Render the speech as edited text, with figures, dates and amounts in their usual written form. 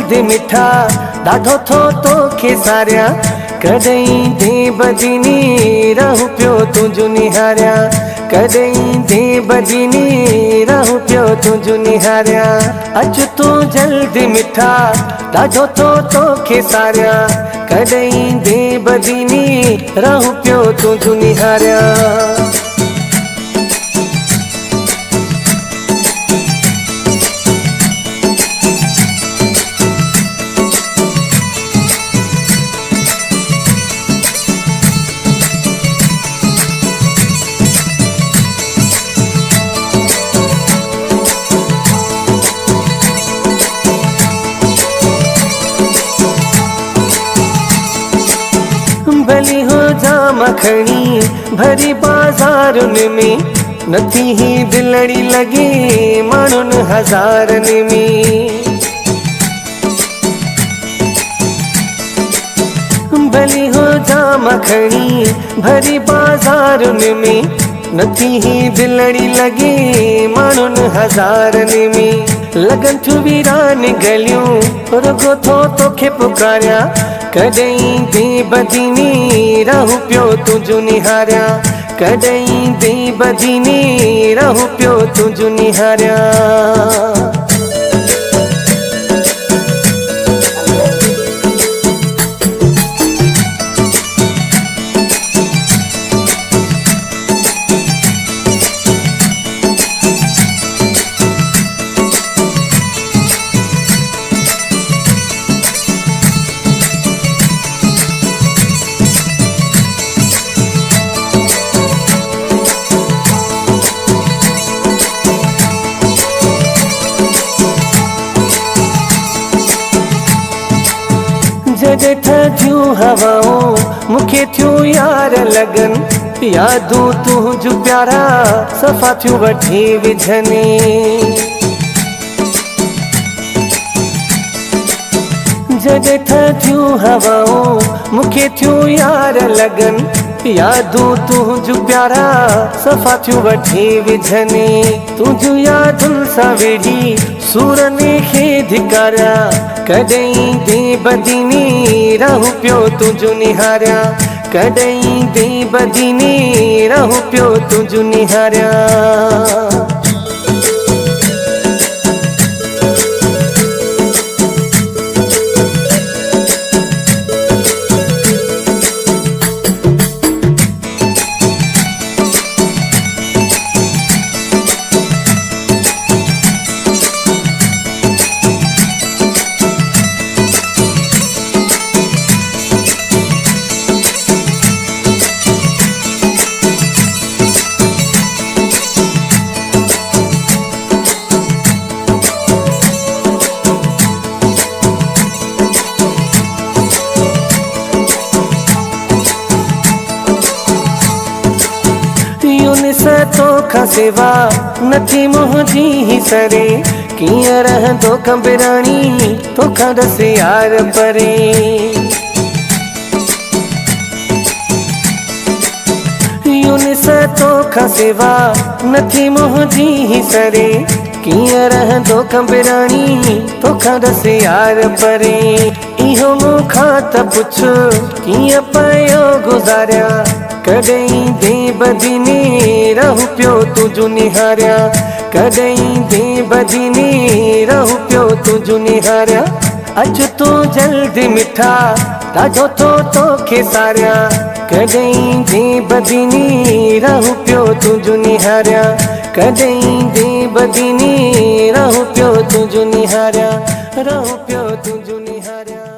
जल्दी मिठा ॾाढो थो तोखे सारिया कॾहिं दे बदिनी रहूं पियो तुंहिंजो निहारिया कॾहिं दे बदिनी रहूं पियो तुंहिंजो निहारिया अच तूं जल्दी मिठा ॾाढो थो तोखे सारिया कॾहिं दे बदिनी रहूं पियो तुंहिंजो निहारिया भली हो जा मखणी भरी बाज़ारुनि में नथी ही दिलड़ी लगे माण्हुनि हज़ारनि में भली हो जा मखणी भरी बाज़ारुनि में नथी ही दिलड़ी लगे माण्हुनि हज़ारनि में लगन थियूं वीरान गलियूं रुगो थो तोखे पुकारिया कॾहिं दे बदिनी रहूं पियो तुंहिंजो निहारिया कॾहिं दे बदिनी रहूं पियो तुंहिंजो निहारिया जॾहिं थियूं हवाऊं मूंखे थियूं यार लगन यादूं तुंहिंजूं प्यारा सफ़ा थियूं वठी विझनि जॾहिं थियूं हवाऊं मूंखे थियूं यार लगन यादूं तुंहिंजूं प्यारा सफ़ा थियूं वठी विझनि तुंहिंजूं यादुनि सां वेही सूरनि खे धिकारिया कॾहिं दे बदिनी रहूं पियो तुंहिंजो निहारिया कॾहिं दे बदिनी रहूं पियो तुंहिंजो निहारिया तोखां सिवा नथी मुंहिंजी ही सरे कीअं रहंदो कंबराणी तोखां ॾस यार परे यूनिस तोखां सिवा नथी मुंहिंजी ही सरे कीअं रहंदो कंबराणी तोखां ॾस यार परे इहो मूंखां त पुछ कीअं पियो गुज़ारिया कॾहिं दे बदिनी रहूं पियो तुंहिंजो निहारिया कॾहिं दे बदिनी रहूं पियो तुंहिंजो निहारिया अच तूं जल्दी मिठा ॾाढो थो तोखे सारिया कॾहिं दे बदिनी रहूं पियो तुंहिंजो निहारिया कॾहिं दे बदिनी रहूं पियो तुंहिंजो निहारिया रहूं पियो तुंहिंजो निहारिया।